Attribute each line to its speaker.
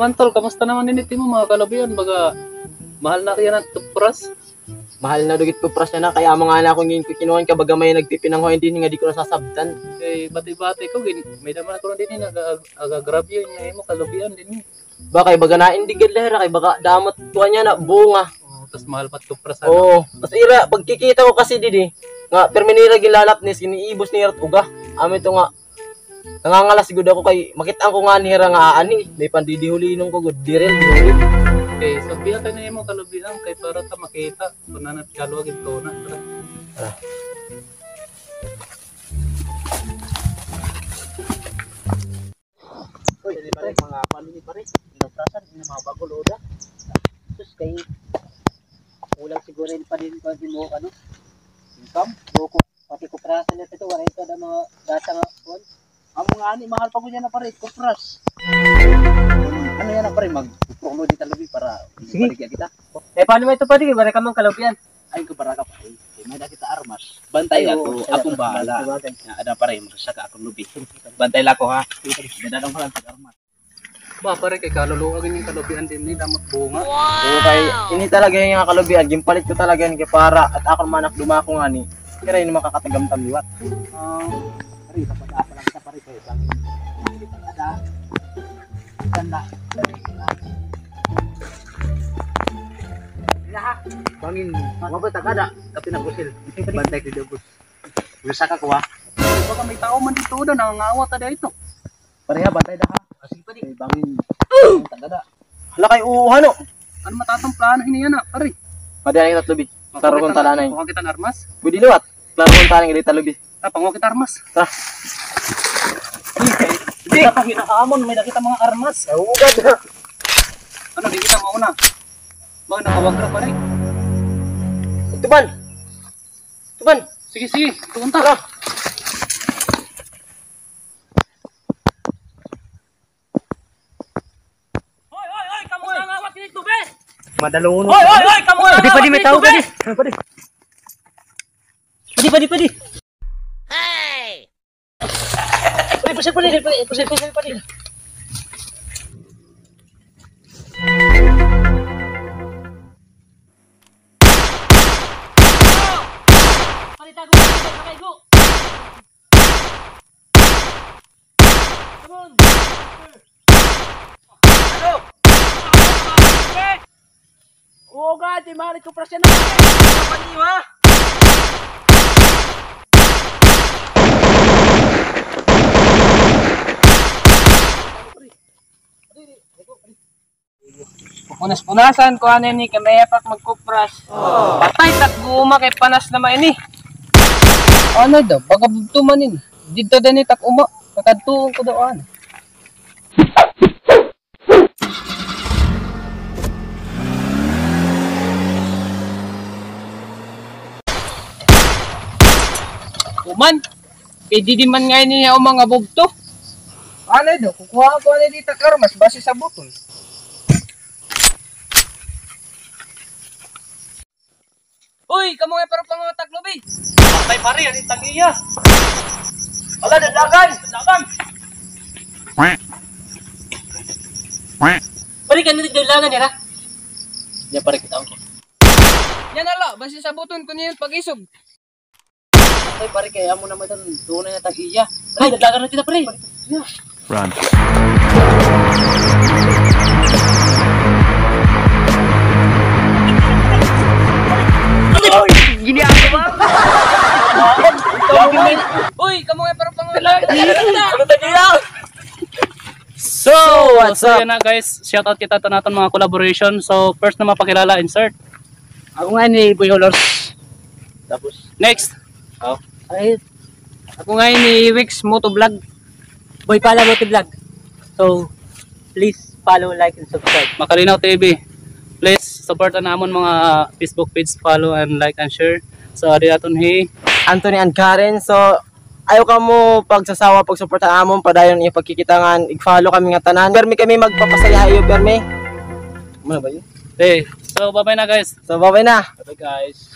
Speaker 1: naman tol, kamusta naman initi mo mga kalabihan? Baga, mahal na kaya ng tupras.
Speaker 2: Mahal na dugit ko pras na kaya mga anak kong kinuhan ka baga may nagpipinangho hindi nga di ko nasasabtan.
Speaker 1: Eh, bati-bati ko, may naman ako na din nag-grab yun yung mo kalabihan din.
Speaker 2: Bakay baga naindigad lehera kay baga damot tuwa niya na bunga.
Speaker 1: Oh, tas mahal pa tupras.
Speaker 2: Oo, tas ira pagkikita ko kasi didi nga perminira gilalapnis iniibos ni Rat uga. Amo ito nga nangangalas gud ako kay makita ko nga nira nga ani may pandidihulinong ko gud direl.
Speaker 1: Okay, so biya ka na mo kalabihan kay para ta makita kung nanat kaluwag ito na.
Speaker 2: Uy, di pare mga palo ni pare. Inaprasan ina mga bago loda. Sus kay ulang siguro pa din ko di mo ano. Income, loko pati ko prasan nito wala ito da mga data nga kon. Amo nga ani mahal pa ko niya na pare ko pras. Ano yan na pare mag-promo di talabi para balik kita.
Speaker 3: Eh paano mo ito pa di bare ka mang kalabihan?
Speaker 2: Ay ko para ka pare. May da kita armas. Bantay ako, akong bahala. Ada pare magsaka akong lubi. Bantay la ko ha. Dadang pala sa armas.
Speaker 1: Ba pare kay kaluluwag yung kalabihan din ni damot bunga.
Speaker 2: Oo kay ini talaga yung kalubian, gimpalit ko talaga ni para at ako manak dumako nga ni. Kaya ini makakatagamtam liwat. Pare kapag lang sa pare kay bang. Ada. Tanda. Bangin, mabot ada tapi nabusil. Bantay ko debus. Bisa ka ko ha.
Speaker 1: Baka may tao man dito na nangangawat ada ito.
Speaker 2: Pareha bantay da ha.
Speaker 1: Sige pa di.
Speaker 2: Bangin. Tagada. Hala kay uuhan no.
Speaker 1: Ano matatang plano hiniya na pare?
Speaker 2: Padala kita lubi. Klaro kong talanay.
Speaker 1: Kuha kita ng armas.
Speaker 2: Budi liwat. Klaro kong talanay kita lubi.
Speaker 1: Panguha kita armas.
Speaker 2: Tara.
Speaker 1: Hindi ka hinahamon, may nakita mga armas.
Speaker 2: Ugad na.
Speaker 1: Ano, di kita mauna. Bakit nakawag na pare?
Speaker 2: Tuban. Tuban.
Speaker 1: Sige, sige. Tumunta.
Speaker 2: Tara.
Speaker 3: Hoy, kamu nangawat dito, be.
Speaker 2: Madalunod.
Speaker 3: Hoy, kamu nangawat.
Speaker 2: Padi may tao padi. Padi.
Speaker 3: Hey!
Speaker 2: Padi.
Speaker 3: Palitago, palitago. Come on. Ano? Oo nga, di malit ko prasya na. Paniwa.
Speaker 1: Punas-punasan ko ano ni kamayapak magkupras. Patay takguma kay panas naman ini. Ano daw? Baga bugtumanin. Dito din ni takuma. Kakadtuon ko daw ano. Uman, kay di man nga niya o mga bugto. Ano daw? Kukuha ko ano dito karmas base sa button. Uy, kamu nga pero pangotak lobi. Patay pare, yan itang iya.
Speaker 2: Ala dadagan.
Speaker 3: Pari ka nito dalagan ya,
Speaker 2: Ya pare kita ko.
Speaker 1: Yan ala, base sa button ko niya yung pag-isog.
Speaker 2: Ay pare kaya mo naman tunay na tagiya.
Speaker 3: Ay, dalagan na kita, pre.
Speaker 4: Run.
Speaker 3: Gini ako ba?
Speaker 1: Uy, kamu nga pero pangotak.
Speaker 2: So, what's
Speaker 1: So
Speaker 2: up?
Speaker 1: yan na guys, shoutout kita to natin mga collaboration. So first na mapakilala, insert.
Speaker 3: Ako nga ni Boy Holors.
Speaker 2: Tapos
Speaker 1: Next.
Speaker 3: Ay, ako nga ni Wix Moto Vlog. Boy pala Moto Vlog. So, please follow, like, and subscribe.
Speaker 1: Makalinaw TV. Please support na namon mga Facebook page, follow and like and share. So adi aton hi.
Speaker 2: Anthony and Karen. So, ayaw ka mo pagsasawa pagsuporta amon padayon yung pagkikitangan. I-follow kami nga tanan. Permi kami magpapasaya iyo, permi. Ano ba yun?
Speaker 1: Okay. So bye bye na guys.
Speaker 2: So, bye-bye na.
Speaker 1: Bye bye guys.